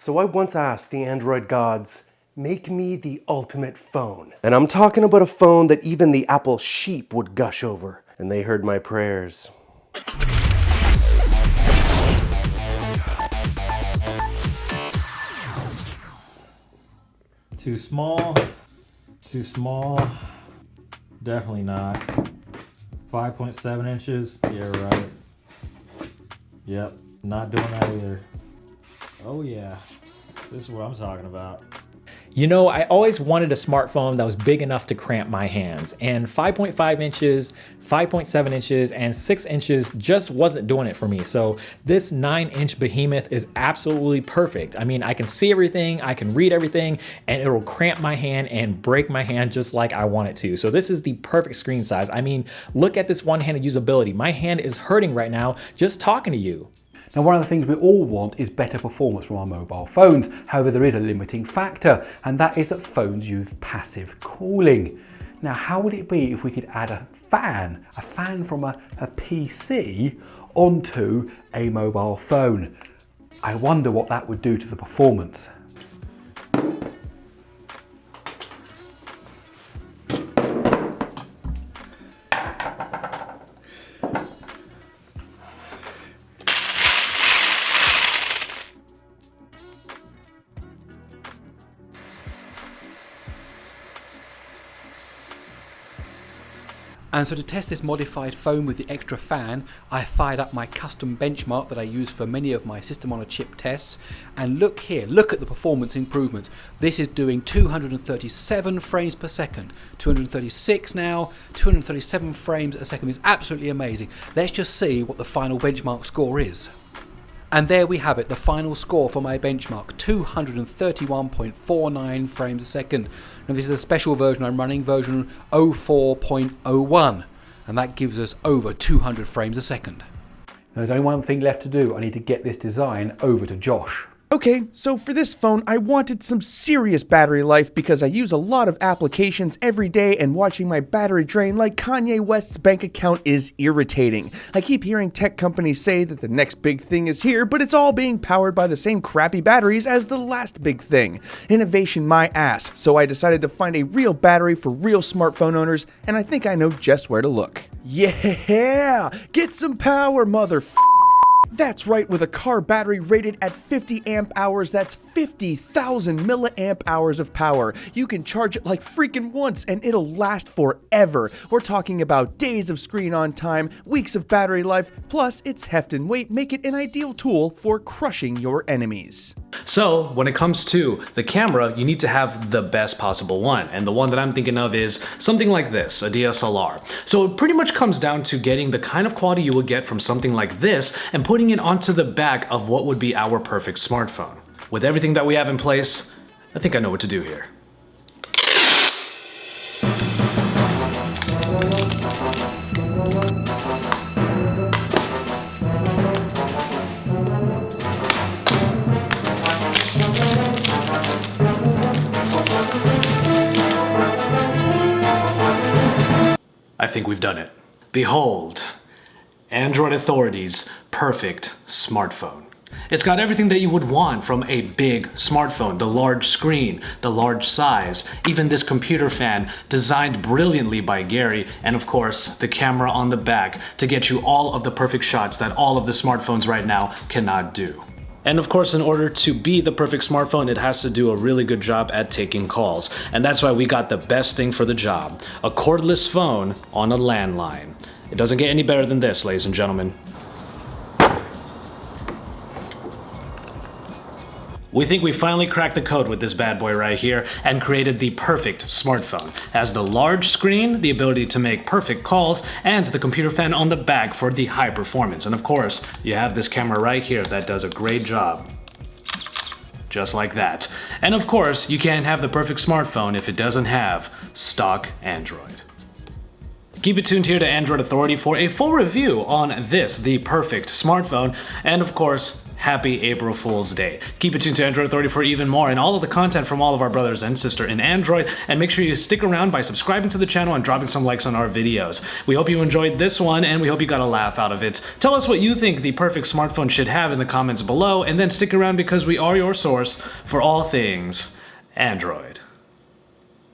So I once asked the Android gods, make me the ultimate phone. And I'm talking about a phone that even the Apple sheep would gush over. And they heard my prayers. Too small, definitely not. 5.7 inches, yeah, right. Yep, not doing that either. Oh yeah, this is what I'm talking about. You know, I always wanted a smartphone that was big enough to cramp my hands, and 5.5 inches, 5.7 inches, and 6 inches just wasn't doing it for me. So this 9-inch behemoth is absolutely perfect. I mean, I can see everything, I can read everything, and it'll cramp my hand and break my hand just like I want it to. So this is the perfect screen size. I mean, look at this one-handed usability. My hand is hurting right now just talking to you. Now, one of the things we all want is better performance from our mobile phones. However, there is a limiting factor, and that is that phones use passive cooling. Now, how would it be if we could add a fan from a PC onto a mobile phone? I wonder what that would do to the performance. And so to test this modified phone with the extra fan, I fired up my custom benchmark that I use for many of my system on a chip tests. And look here, look at the performance improvements. This is doing 237 frames per second, 236 now, 237 frames a second. It's absolutely amazing. Let's just see what the final benchmark score is. And there we have it, the final score for my benchmark, 231.49 frames a second. Now this is a special version I'm running, version 04.01, and that gives us over 200 frames a second. Now, there's only one thing left to do. I need to get this design over to Josh. Okay, so for this phone, I wanted some serious battery life because I use a lot of applications every day, and watching my battery drain like Kanye West's bank account is irritating. I keep hearing tech companies say that the next big thing is here, but it's all being powered by the same crappy batteries as the last big thing. Innovation my ass, so I decided to find a real battery for real smartphone owners, and I think I know just where to look. Yeah! Get some power, That's right, with a car battery rated at 50 amp hours, that's 50,000 milliamp hours of power. You can charge it like freaking once and it'll last forever. We're talking about days of screen on time, weeks of battery life, plus its heft and weight make it an ideal tool for crushing your enemies. So when it comes to the camera, you need to have the best possible one. And the one that I'm thinking of is something like this, a DSLR. So it pretty much comes down to getting the kind of quality you would get from something like this and putting it onto the back of what would be our perfect smartphone. With everything that we have in place, I think I know what to do here. I think we've done it. Behold, Android Authority's perfect smartphone. It's got everything that you would want from a big smartphone. The large screen, the large size, even this computer fan designed brilliantly by Gary, and of course, the camera on the back to get you all of the perfect shots that all of the smartphones right now cannot do. And of course, in order to be the perfect smartphone, it has to do a really good job at taking calls. And that's why we got the best thing for the job, a cordless phone on a landline. It doesn't get any better than this, ladies and gentlemen. We think we finally cracked the code with this bad boy right here and created the perfect smartphone. It has the large screen, the ability to make perfect calls, and the computer fan on the back for the high performance. And of course, you have this camera right here that does a great job. Just like that. And of course, you can't have the perfect smartphone if it doesn't have stock Android. Keep it tuned here to Android Authority for a full review on this, the perfect smartphone. And of course, happy April Fool's Day. Keep it tuned to Android Authority for even more and all of the content from all of our brothers and sister in Android, and make sure you stick around by subscribing to the channel and dropping some likes on our videos. We hope you enjoyed this one, and we hope you got a laugh out of it. Tell us what you think the perfect smartphone should have in the comments below, and then stick around because we are your source for all things Android.